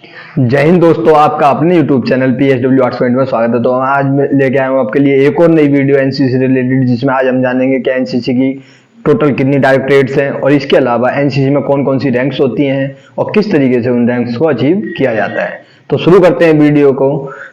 जय हिंद दोस्तों, आपका अपने YouTube channel PSW arts point में स्वागत है। तो आज मैं लेके आया हूँ आपके लिए एक और नई वीडियो एनसीसी रिलेटेड, जिसमें आज हम जानेंगे कि एनसीसी की टोटल कितनी डायरेक्टरेट्स हैं और इसके अलावा एनसीसी में कौन कौन सी रैंक्स होती हैं और किस तरीके से उन रैंक्स को अचीव किया जाता है। तो शुरू करते हैं वीडियो को।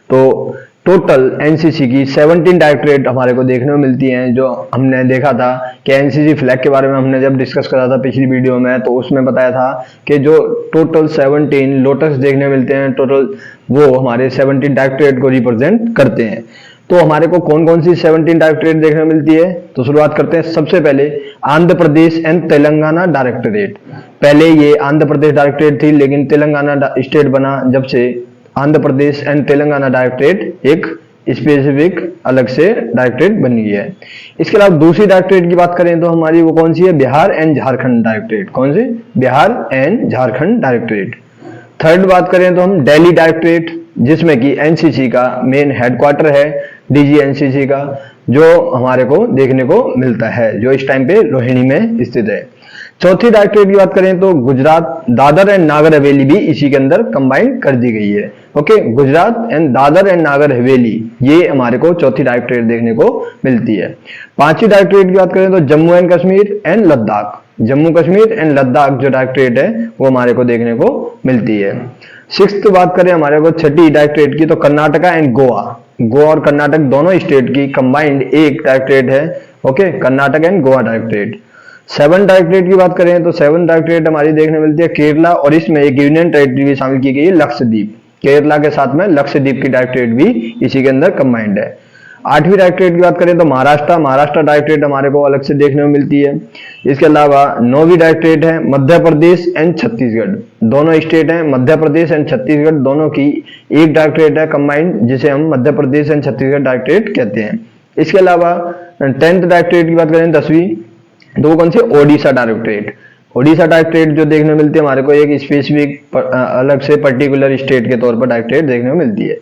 तो टोटल एनसीसी की 17 डायरेक्टरेट हमारे को देखने को मिलती हैं। जो हमने देखा था कि एनसीसी फ्लैग के बारे में हमने जब डिस्कस करा था पिछली वीडियो में, तो उसमें बताया था कि जो टोटल 17 लोटस देखने मिलते हैं टोटल, वो हमारे 17 डायरेक्टरेट को रिप्रेजेंट करते हैं। तो हमारे को कौन कौन सी 17 डायरेक्टरेट देखने मिलती है, तो शुरुआत करते हैं। सबसे पहले आंध्र प्रदेश एंड तेलंगाना डायरेक्टरेट। पहले ये आंध्र प्रदेश डायरेक्टरेट थी, लेकिन तेलंगाना स्टेट बना जब से आंध्र प्रदेश एंड तेलंगाना डायरेक्टरेट एक स्पेसिफिक अलग से डायरेक्टरेट बन गई है। इसके अलावा दूसरी डायरेक्टरेट की बात करें तो हमारी वो कौन सी है, बिहार एंड झारखंड डायरेक्टरेट। कौन सी? Bihar and Jharkhand directorate. Third बात करें तो हम दिल्ली डायरेक्टरेट, जिसमें कि एनसीसी का मेन हेडक्वार्टर है, डीजी एनसीसी का, जो हमारे को देखने को मिलता है, जो इस टाइम पे रोहिणी में स्थित है। चौथी डायरेक्टरेट की बात करें तो गुजरात, दादर एंड नागर हवेली भी इसी के अंदर कंबाइन कर दी गई है। Okay, Gujarat and Dadar and Nagar Haveli, ये हमारे को चौथी डायरेक्टरेट देखने को मिलती है। पांचवी डायरेक्टरेट की बात करें तो Jammu and Kashmir and Ladakh, Jammu Kashmir and Ladakh जो डायरेक्टरेट है वो हमारे को देखने को मिलती है। सिक्स्थ बात करें हमारे को छठी डायरेक्टरेट की, तो कर्नाटका एंड गोवा, गोवा और कर्नाटक दोनों स्टेट की कंबाइंड एक डायरेक्टरेट है। Okay, Karnataka and Goa directorate. Seven directorate की बात करें तो सेवन डायरेक्टरेट हमारी देखने मिलती है केरला, और इसमें एक यूनियन टेरिटरी भी शामिल की गई है, लक्षद्वीप। केरला के साथ में लक्षद्वीप की डायरेक्टरेट भी इसी के अंदर कंबाइंड है। आठवीं डायरेक्टरेट की बात करें तो महाराष्ट्र, महाराष्ट्र डायरेक्टरेट हमारे को अलग से देखने को मिलती है। इसके अलावा नौवीं डायरेक्टरेट है मध्य प्रदेश एंड छत्तीसगढ़, दोनों स्टेट हैं, मध्य प्रदेश एंड छत्तीसगढ़ दोनों की एक डायरेक्टरेट है कंबाइंड, जिसे हम मध्य प्रदेश एंड छत्तीसगढ़ डायरेक्टरेट कहते हैं। इसके अलावा 10th डायरेक्टरेट की बात करें 10वीं, तो वो कौन सी? ओडिशा डायरेक्टरेट। ओडिशा डायरेक्टरेट जो देखने को मिलती है हमारे को एक स्पेसिफिक अलग से पर्टिकुलर स्टेट के तौर पर डायरेक्टरेट देखने को मिलती है।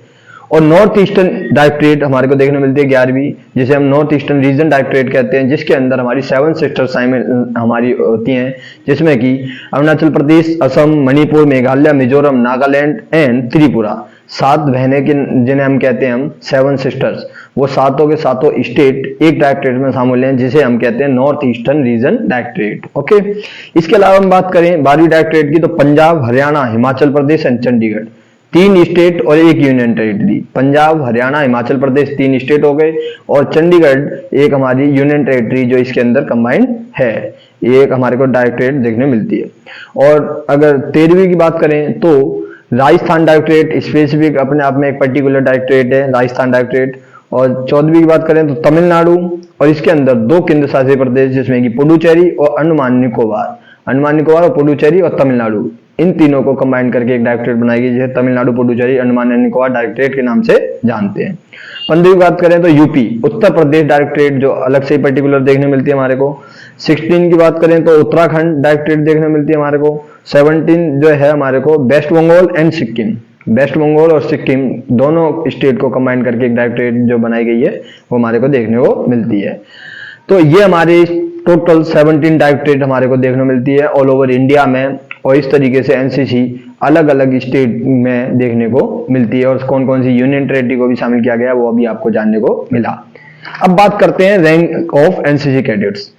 और नॉर्थ ईस्टर्न डायरेक्टरेट हमारे को देखने को मिलती है 11वीं, जिसे हम नॉर्थ ईस्टर्न रीजन डायरेक्टरेट कहते हैं, जिसके अंदर हमारी 7 सिस्टर्स हमारी होती हैं, जिसमें कि अरुणाचल प्रदेश, असम, मणिपुर, मेघालय, मिजोरम, नागालैंड एंड त्रिपुरा, 7 बहनें के जिन्हें हम कहते हैं हम 7 सिस्टर्स, वो सातों के सातों स्टेट एक डायरेक्टरेट में शामिल हैं, जिसे हम कहते हैं north eastern region directorate. Okay, इसके अलावा हम बात करें 12वीं डायरेक्टरेट की, तो पंजाब, हरियाणा, हिमाचल प्रदेश एंड चंडीगढ़, 3 स्टेट और एक union territory. Punjab, Haryana, Himachal Pradesh 3 state हो गए, और चंडीगढ़ एक हमारी यूनियन टेरिटरी जो इसके अंदर कंबाइंड है, ये एक हमारे को डायरेक्टरेट देखने मिलती है। और अगर 13वीं की बात करें तो राजस्थान डायरेक्टरेट स्पेसिफिक अपने आप में एक पर्टिकुलर डायरेक्टरेट है, राजस्थान डायरेक्टरेट। और 14वीं की बात करें तो तमिलनाडु, और इसके अंदर 2 केंद्र शासित प्रदेश, जिसमें कि पुडुचेरी और अंडमान निकोबार, अंडमान निकोबार और पुडुचेरी और तमिलनाडु, इन तीनों को कंबाइन करके एक डायरेक्टरेट बनाई गई, जिसे तमिलनाडु, पुडुचेरी, अंडमान एंड निकोबार डायरेक्टरेट के नाम से जानते हैं। 15वीं की बात करें तो यूपी, उत्तर प्रदेश डायरेक्टरेट जो अलग से पर्टिकुलर देखने मिलती है हमारे को। 16 की बात करें तो उत्तराखंड डायरेक्टरेट देखने मिलती है हमारे को। 17 जो है हमारे को वेस्ट बंगाल एंड सिक्किम, वेस्ट बंगाल और सिक्किम दोनों स्टेट को कंबाइन करके एक डायरेक्टरेट जो बनाई गई है वो हमारे को देखने को मिलती है। तो ये हमारे टोटल 17 डायरेक्टरेट हमारे को देखने को मिलती है ऑल ओवर इंडिया में, और इस तरीके से एनसीसी अलग अलग स्टेट में देखने को मिलती है, और कौन कौन सी यूनियन टेरिटरी को भी शामिल किया गया वो अभी आपको जानने को मिला। अब बात करते हैं रैंक ऑफ एनसीसी कैडेट्स,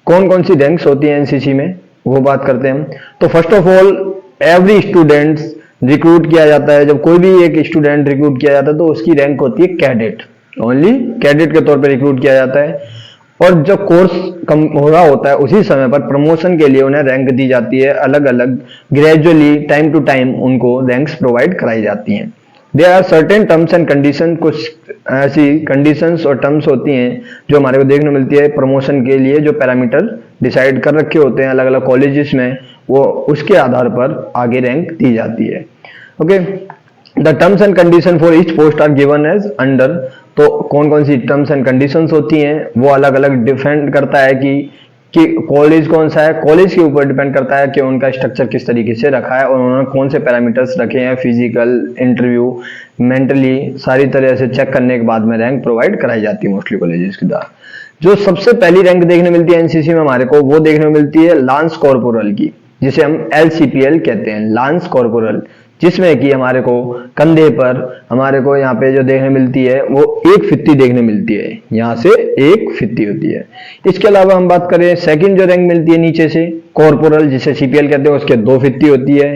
कौन कौन सी रैंक्स होती है एनसीसी में, वो बात करते हैं। तो first of all every students recruit किया जाता है, जब कोई भी एक स्टूडेंट रिक्रूट किया जाता है तो उसकी रैंक होती है कैडेट, ओनली कैडेट के तौर पर रिक्रूट किया जाता है। और जब कोर्स कम हो रहा होता है उसी समय पर प्रमोशन के लिए उन्हें रैंक दी जाती है, अलग अलग ग्रेजुअली टाइम टू टाइम उनको रैंक्स प्रोवाइड कराई जाती हैं। There are certain terms and condition, कुछ ऐसी कंडीशंस और टर्म्स होती हैं जो हमारे को देखने मिलती है प्रमोशन के लिए, जो पैरामीटर डिसाइड कर रखे होते हैं अलग अलग कॉलेजेस में, वो उसके आधार पर आगे रैंक दी जाती है। Okay, the terms and condition for each post are given as under, तो कौन कौन सी टर्म्स एंड कंडीशंस होती हैं वो अलग अलग डिपेंड करता है कि कॉलेज कौन सा है, कॉलेज के ऊपर डिपेंड करता है कि उनका स्ट्रक्चर किस तरीके से रखा है और उन्होंने कौन से पैरामीटर्स रखे हैं, फिजिकल, इंटरव्यू, मेंटली, सारी तरह से चेक करने के बाद में रैंक प्रोवाइड कराई जाती है मोस्टली कॉलेजेस के द्वारा। जो सबसे पहली रैंक देखने मिलती है एनसीसी में हमारे को, वो देखने मिलती है लांस कॉर्पोरल की, जिसे हम LCPL कहते हैं, लांस कॉर्पोरल। जिसमें कि हमारे को कंधे पर हमारे को यहाँ पे जो देखने मिलती है वो एक फित्ती देखने मिलती है, यहाँ से एक फित्ती होती है। इसके अलावा हम बात करें सेकंड जो रैंक मिलती है नीचे से कॉर्पोरल, जिसे सीपीएल कहते हैं, उसके 2 फित्ती होती है।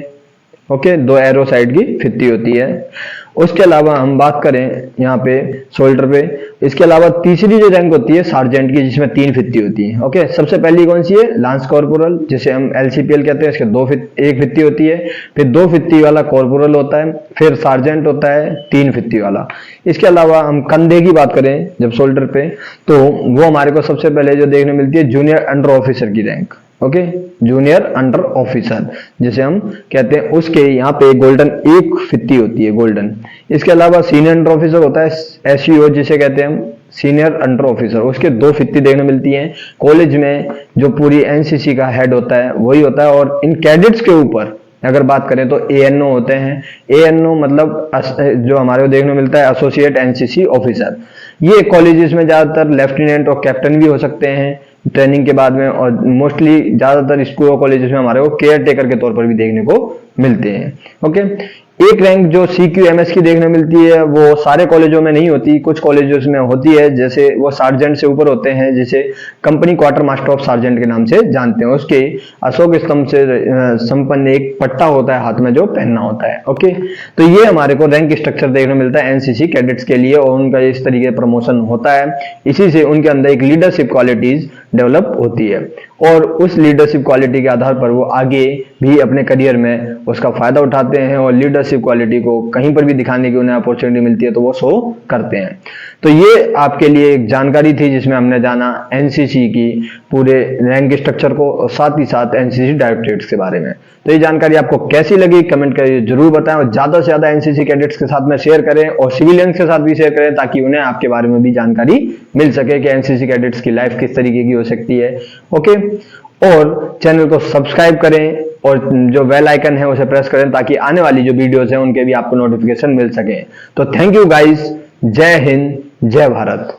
ओके, 2 एरो साइड की फित्ती होती है। उसके अलावा हम बात करें यहाँ पे शोल्डर पे, इसके अलावा तीसरी जो रैंक होती है सार्जेंट की, जिसमें 3 फित्ती होती है। ओके, सबसे पहली कौन सी है? लांस कॉर्पोरल, जिसे हम एलसीपीएल कहते हैं, इसके एक फित्ती होती है। फिर 2 फित्ती वाला कॉर्पोरल होता है, फिर सार्जेंट होता है 3 फित्ती वाला। इसके अलावा हम कंधे की बात करें जब शोल्डर पे, तो वो हमारे को सबसे पहले जो देखने मिलती है जूनियर अंडर ऑफिसर की rank. Okay, junior under officer जिसे हम कहते हैं, उसके यहाँ पे गोल्डन एक फित्ती होती है, गोल्डन। इसके अलावा सीनियर अंडर ऑफिसर होता है एसईओ, जिसे कहते हैं हम सीनियर अंडर ऑफिसर, उसके 2 फित्ती देखने मिलती हैं। कॉलेज में जो पूरी एनसीसी का हेड होता है वही होता है। और इन कैडेट्स के ऊपर अगर बात करें तो एएनओ होते हैं। एएनओ मतलब जो हमारे को देखने मिलता है एसोसिएट एनसीसी ऑफिसर। ये कॉलेजेस में ज्यादातर लेफ्टिनेंट और कैप्टन भी हो सकते हैं ट्रेनिंग के बाद में, और मोस्टली ज्यादातर स्कूल और कॉलेजेस में हमारे को केयर टेकर के तौर पर भी देखने को मिलते हैं। ओके, एक रैंक जो सीक्यूएमएस की देखने मिलती है वो सारे कॉलेजों में नहीं होती, कुछ कॉलेजों में होती है, जैसे वो सार्जेंट से ऊपर होते हैं, जिसे company quarter master of sergeant के नाम से जानते हैं। उसके अशोक स्तंभ से संपन्न एक पट्टा होता है हाथ में जो पहनना होता है। ओके, तो ये हमारे को रैंक स्ट्रक्चर देखने मिलता है एनसीसी कैडेट्स के लिए, और उनका इस तरीके प्रमोशन होता है। इसी से उनके अंदर एक लीडरशिप क्वालिटीज डेवलप होती है, और उस लीडरशिप क्वालिटी के आधार पर वो आगे भी अपने करियर में उसका फायदा उठाते हैं, और लीडरशिप क्वालिटी को कहीं पर भी दिखाने की उन्हें अपॉर्चुनिटी मिलती है तो वो शो करते हैं। तो ये आपके लिए एक जानकारी थी जिसमें हमने जाना एनसीसी की पूरे रैंक स्ट्रक्चर को, और साथ ही साथ एनसीसी डायरेक्टरेट्स के बारे में। तो ये जानकारी आपको कैसी लगी कमेंट करके जरूर बताएं, और ज्यादा से ज्यादा एनसीसी कैडेट्स के साथ में शेयर करें और सिविलियंस के साथ भी शेयर करें, ताकि उन्हें आपके बारे में भी जानकारी मिल सके कि एनसीसी कैडेट्स की लाइफ किस तरीके की हो सकती है। ओके, और चैनल को सब्सक्राइब करें और जो बेल आइकन है उसे प्रेस करें, ताकि आने वाली जो वीडियोस हैं उनके भी आपको नोटिफिकेशन मिल सके। तो थैंक यू गाइस, जय हिंद, जय भारत।